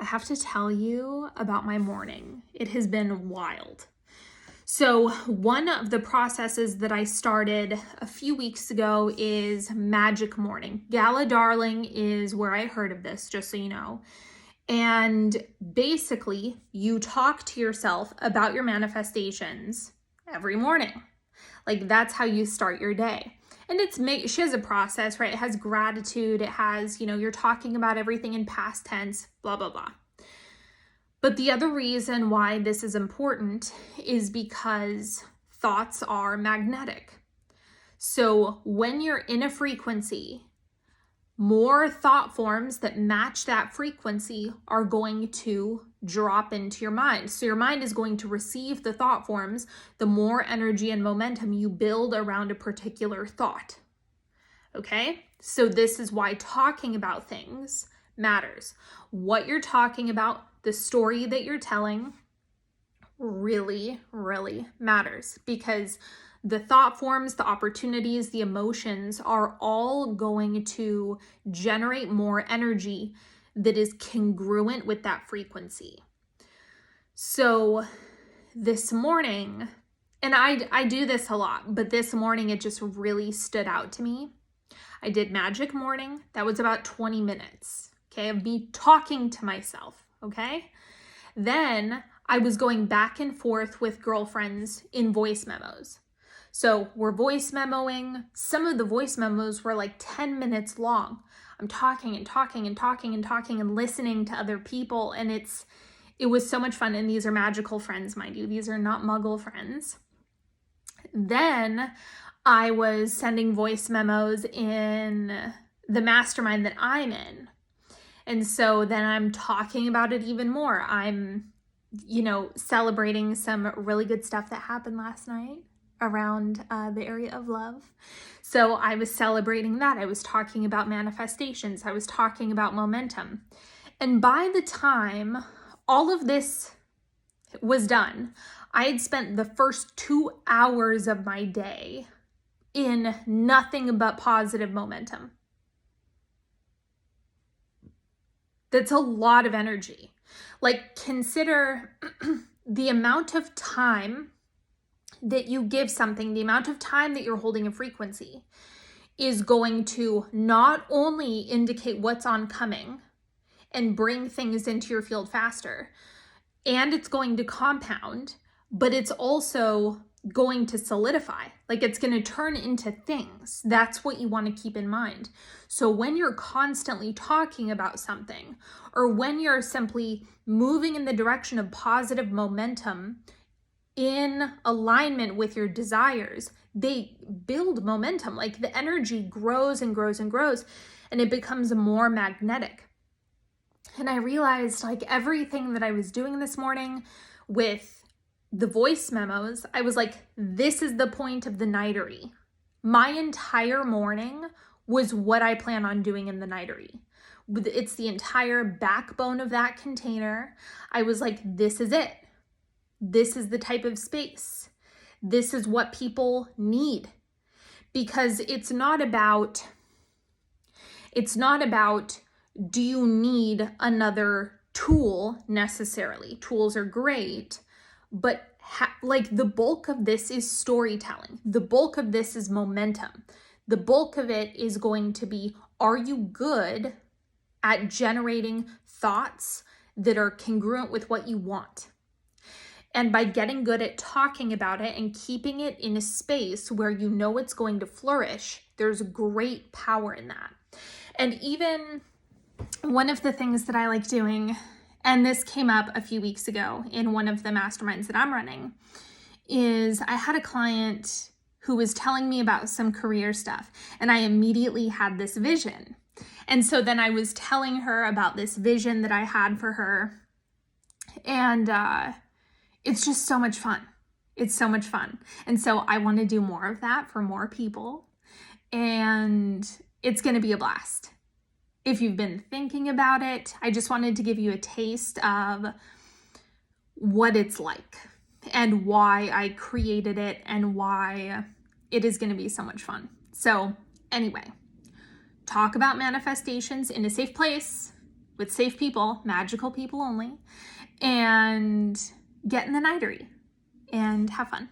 have to tell you about my morning. It has been wild. So one of the processes that I started a few weeks ago is Magic Morning. Gala Darling is where I heard of this, just so you know. And basically, you talk to yourself about your manifestations every morning. Like, that's how you start your day. And she has a process, right? It has gratitude. It has, you're talking about everything in past tense, blah, blah, blah. But the other reason why this is important is because thoughts are magnetic. So when you're in a frequency, more thought forms that match that frequency are going to drop into your mind. So your mind is going to receive the thought forms, the more energy and momentum you build around a particular thought. Okay? So this is why talking about things matters. What you're talking about, the story that you're telling really, really matters, because the thought forms, the opportunities, the emotions are all going to generate more energy that is congruent with that frequency. So this morning, and I do this a lot, but this morning it just really stood out to me. I did Magic Morning. That was about 20 minutes, okay, of me talking to myself, okay? Then I was going back and forth with girlfriends in voice memos. So we're voice memoing. Some of the voice memos were like 10 minutes long. I'm talking and talking and talking and talking and listening to other people. And it was so much fun. And these are magical friends, mind you. These are not muggle friends. Then I was sending voice memos in the mastermind that I'm in. And so then I'm talking about it even more. I'm, celebrating some really good stuff that happened last night around the area of love. So I was celebrating that. I was talking about manifestations. I was talking about momentum. And by the time all of this was done, I had spent the first 2 hours of my day in nothing but positive momentum. That's a lot of energy. Like, consider the amount of time that you give something, the amount of time that you're holding a frequency is going to not only indicate what's oncoming and bring things into your field faster, and it's going to compound, but it's also going to solidify. Like, it's going to turn into things. That's what you want to keep in mind. So when you're constantly talking about something, or when you're simply moving in the direction of positive momentum in alignment with your desires, they build momentum. Like, the energy grows and grows and grows, and it becomes more magnetic. And I realized, like, everything that I was doing this morning with the voice memos, I was like, this is the point of the nightery. My entire morning was what I plan on doing in the nightery. It's the entire backbone of that container. I was like, this is it. This is the type of space. This is what people need. Because it's not about, do you need another tool necessarily? Tools are great, but the bulk of this is storytelling. The bulk of this is momentum. The bulk of it is going to be, are you good at generating thoughts that are congruent with what you want? And by getting good at talking about it and keeping it in a space where you know it's going to flourish, there's great power in that. And even one of the things that I like doing, and this came up a few weeks ago in one of the masterminds that I'm running, is I had a client who was telling me about some career stuff, and I immediately had this vision. And so then I was telling her about this vision that I had for her, and it's just so much fun. It's so much fun. And so I want to do more of that for more people, and it's going to be a blast. If you've been thinking about it, I just wanted to give you a taste of what it's like and why I created it and why it is going to be so much fun. So anyway, talk about manifestations in a safe place. with safe people, magical people only, and get in the Nighterry and have fun.